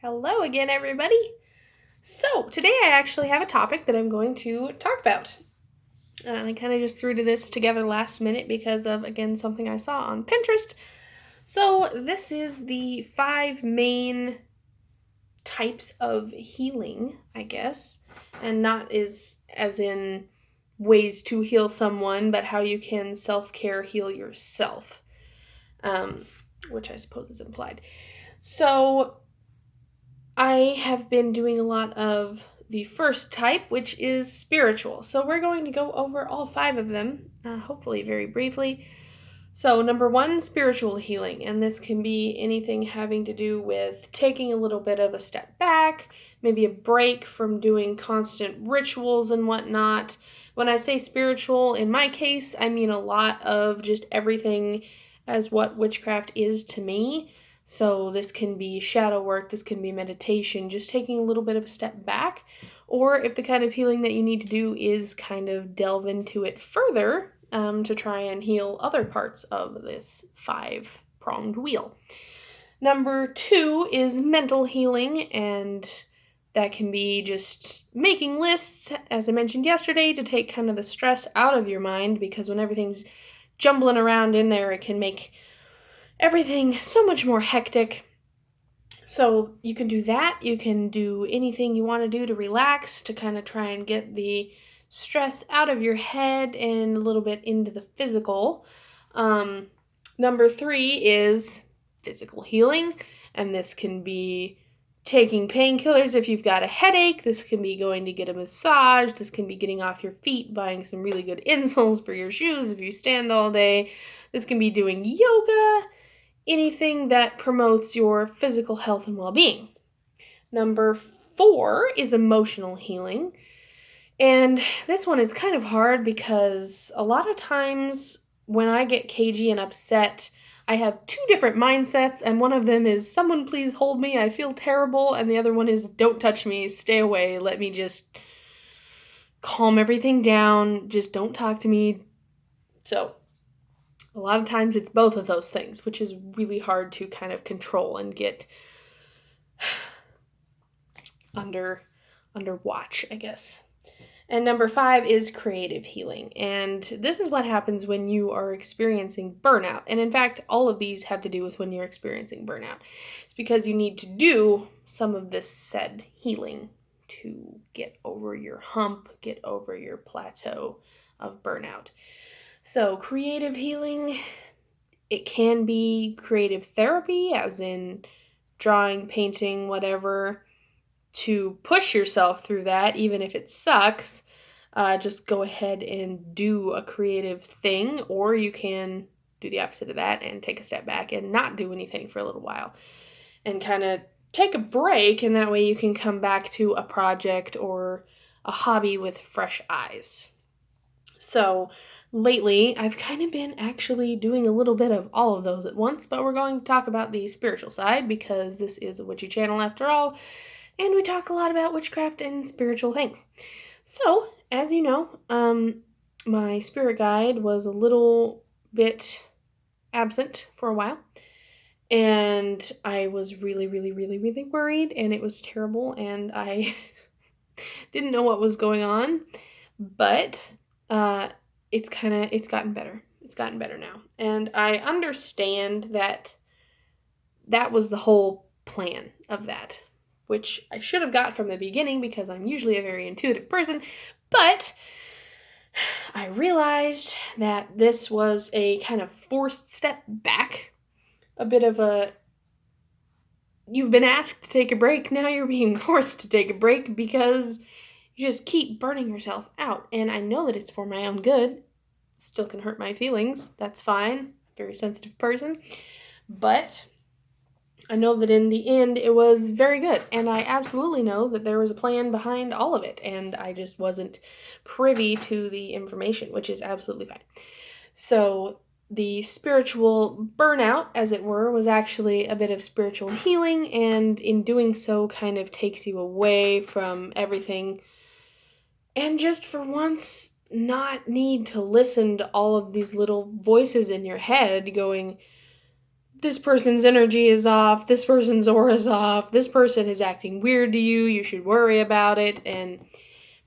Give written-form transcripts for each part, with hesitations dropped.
Hello again, everybody. So, today I actually have a topic that I'm going to talk about. I kind of just threw this together last minute because of, again, something I saw on Pinterest. So, this is the 5 main types of healing, I guess, and not as in ways to heal someone, but how you can self-care heal yourself, um, which I suppose is implied. So, I have been doing a lot of the first type, which is spiritual. So we're going to go over all 5 of them, hopefully very briefly. So, number 1, spiritual healing. And this can be anything having to do with taking a little bit of a step back, maybe a break from doing constant rituals and whatnot. When I say spiritual, in my case, I mean a lot of just everything as what witchcraft is to me. So, this can be shadow work, this can be meditation, just taking a little bit of a step back. Or if the kind of healing that you need to do is kind of delve into it further, to try and heal other parts of this 5-pronged wheel. Number 2 is mental healing, and that can be just making lists, as I mentioned yesterday, to take kind of the stress out of your mind, because when everything's jumbling around in there, it can make everything so much more hectic. So you can do that. You can do anything you want to do to relax, to kind of try and get the stress out of your head and a little bit into the physical. Number 3 is physical healing, and this can be taking painkillers if you've got a headache. This can be going to get a massage. This can be getting off your feet, buying some really good insoles for your shoes if you stand all day. This can be doing yoga, anything that promotes your physical health and well-being. Number 4 is emotional healing. And this one is kind of hard because a lot of times when I get cagey and upset, I have 2 different mindsets, and one of them is, someone please hold me, I feel terrible, and the other one is, don't touch me, stay away, let me just calm everything down, just don't talk to me. So, a lot of times it's both of those things, which is really hard to kind of control and get under watch, I guess. And number 5 is creative healing. And this is what happens when you are experiencing burnout. And in fact, all of these have to do with when you're experiencing burnout. It's because you need to do some of this said healing to get over your hump, get over your plateau of burnout. So, creative healing, it can be creative therapy, as in drawing, painting, whatever, to push yourself through that, even if it sucks. Just go ahead and do a creative thing, or you can do the opposite of that and take a step back and not do anything for a little while and kind of take a break, and that way you can come back to a project or a hobby with fresh eyes. So lately, I've kind of been actually doing a little bit of all of those at once, but we're going to talk about the spiritual side because this is a witchy channel after all, and we talk a lot about witchcraft and spiritual things. So, as you know, my spirit guide was a little bit absent for a while, and I was really, really, really, really worried, and it was terrible, and I didn't know what was going on, but it's gotten better. It's gotten better now, and I understand that that was the whole plan of that, which I should have got from the beginning because I'm usually a very intuitive person, but I realized that this was a kind of forced step back, a bit of a, you've been asked to take a break, now you're being forced to take a break because you just keep burning yourself out, and I know that it's for my own good. Still can hurt my feelings, that's fine, very sensitive person, but I know that in the end it was very good, and I absolutely know that there was a plan behind all of it, and I just wasn't privy to the information, which is absolutely fine. So the spiritual burnout, as it were, was actually a bit of spiritual healing, and in doing so kind of takes you away from everything, and just for once not need to listen to all of these little voices in your head going, this person's energy is off, this person's aura is off, this person is acting weird to you, you should worry about it, and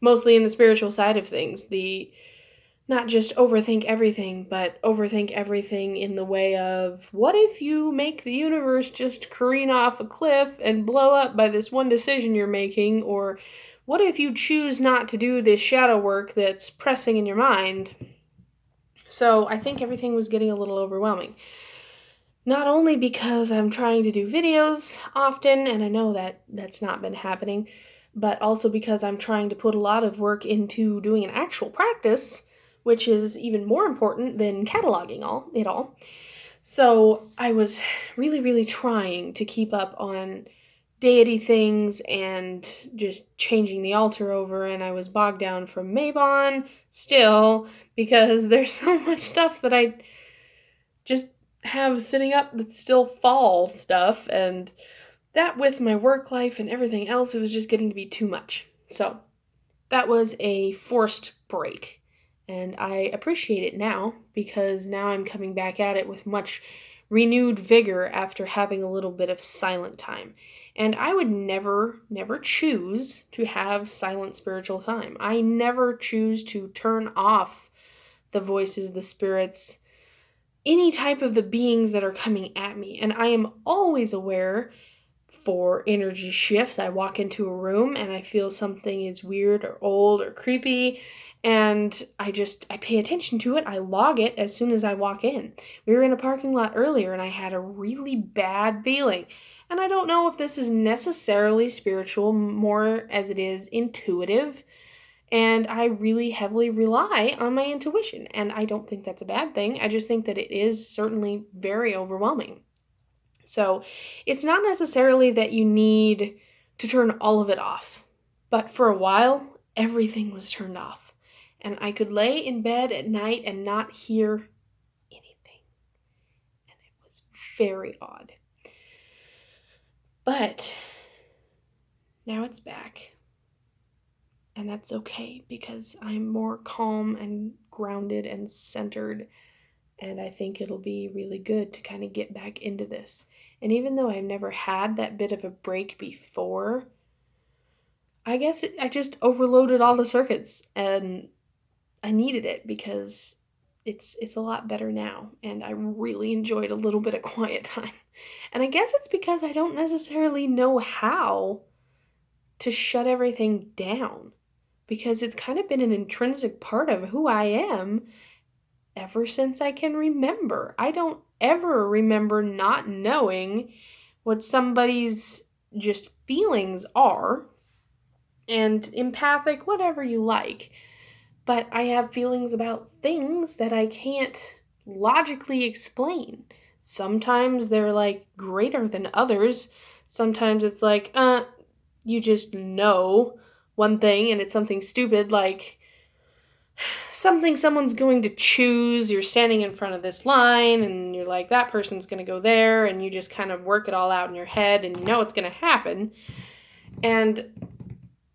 mostly in the spiritual side of things, the not just overthink everything, but overthink everything in the way of, what if you make the universe just careen off a cliff and blow up by this one decision you're making, or what if you choose not to do this shadow work that's pressing in your mind? So I think everything was getting a little overwhelming. Not only because I'm trying to do videos often, and I know that that's not been happening, but also because I'm trying to put a lot of work into doing an actual practice, which is even more important than cataloging it all. So I was really, really trying to keep up on deity things and just changing the altar over, and I was bogged down from Mabon still because there's so much stuff that I just have sitting up that's still fall stuff, and that with my work life and everything else, it was just getting to be too much. So that was a forced break, and I appreciate it now because now I'm coming back at it with much renewed vigor after having a little bit of silent time. And I would never choose to have silent spiritual time. I never choose to turn off the voices, the spirits, any type of the beings that are coming at me. And I am always aware for energy shifts. I walk into a room and I feel something is weird or old or creepy, and I pay attention to it. I log it as soon as I walk in. We were in a parking lot earlier and I had a really bad feeling. And I don't know if this is necessarily spiritual, more as it is intuitive. And I really heavily rely on my intuition. And I don't think that's a bad thing. I just think that it is certainly very overwhelming. So it's not necessarily that you need to turn all of it off. But for a while, everything was turned off. And I could lay in bed at night and not hear anything. And it was very odd. But now it's back. And that's okay because I'm more calm and grounded and centered. And I think it'll be really good to kind of get back into this. And even though I've never had that bit of a break before, I guess I just overloaded all the circuits and I needed it because it's a lot better now. And I really enjoyed a little bit of quiet time. And I guess it's because I don't necessarily know how to shut everything down, because it's kind of been an intrinsic part of who I am ever since I can remember. I don't ever remember not knowing what somebody's just feelings are, and empathic, whatever you like. But I have feelings about things that I can't logically explain. Sometimes they're like greater than others. Sometimes it's like, you just know one thing and it's something stupid, like something someone's going to choose. You're standing in front of this line and you're like, that person's going to go there, and you just kind of work it all out in your head and you know it's going to happen. And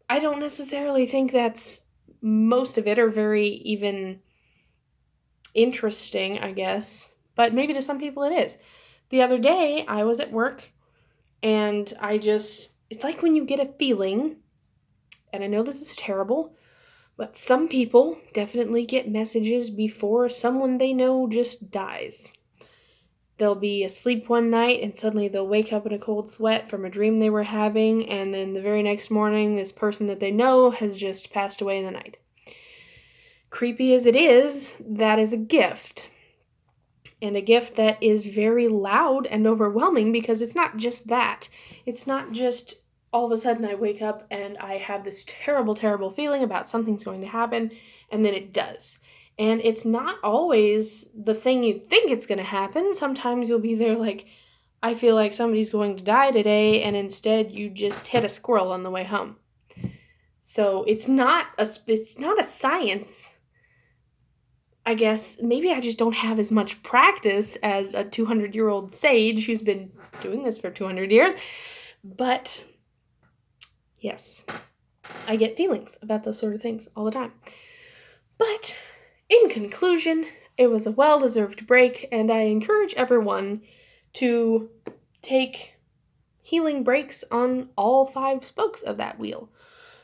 I don't necessarily think that's most of it, or very even interesting, I guess. But maybe to some people it is. The other day, I was at work, and it's like when you get a feeling, and I know this is terrible, but some people definitely get messages before someone they know just dies. They'll be asleep one night and suddenly they'll wake up in a cold sweat from a dream they were having, and then the very next morning this person that they know has just passed away in the night. Creepy as it is, that is a gift. And a gift that is very loud and overwhelming, because it's not just that. It's not just all of a sudden I wake up and I have this terrible, terrible feeling about something's going to happen, and then it does. And it's not always the thing you think it's going to happen. Sometimes you'll be there like, I feel like somebody's going to die today, and instead you just hit a squirrel on the way home. So it's not a science. I guess maybe I just don't have as much practice as a 200-year-old sage who's been doing this for 200 years. But yes, I get feelings about those sort of things all the time. But in conclusion, it was a well-deserved break, and I encourage everyone to take healing breaks on all 5 spokes of that wheel: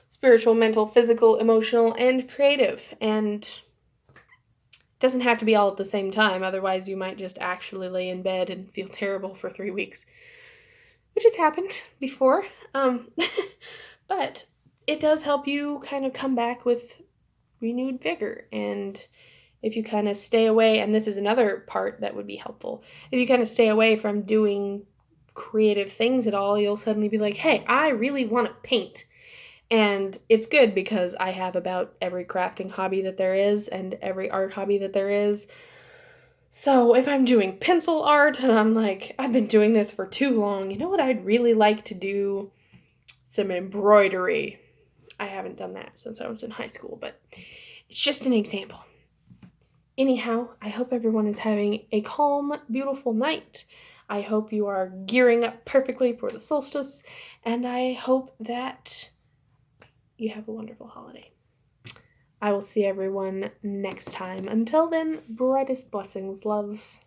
spiritual, mental, physical, emotional, and creative. And it doesn't have to be all at the same time, otherwise you might just actually lay in bed and feel terrible for 3 weeks, which has happened before. But it does help you kind of come back with renewed vigor. And if you kind of stay away, and this is another part that would be helpful, if you kind of stay away from doing creative things at all, you'll suddenly be like, hey, I really want to paint. And it's good because I have about every crafting hobby that there is and every art hobby that there is. So if I'm doing pencil art and I'm like, I've been doing this for too long, you know what I'd really like to do? Some embroidery. I haven't done that since I was in high school, but it's just an example. Anyhow, I hope everyone is having a calm, beautiful night. I hope you are gearing up perfectly for the solstice, and I hope that you have a wonderful holiday. I will see everyone next time. Until then, brightest blessings, loves.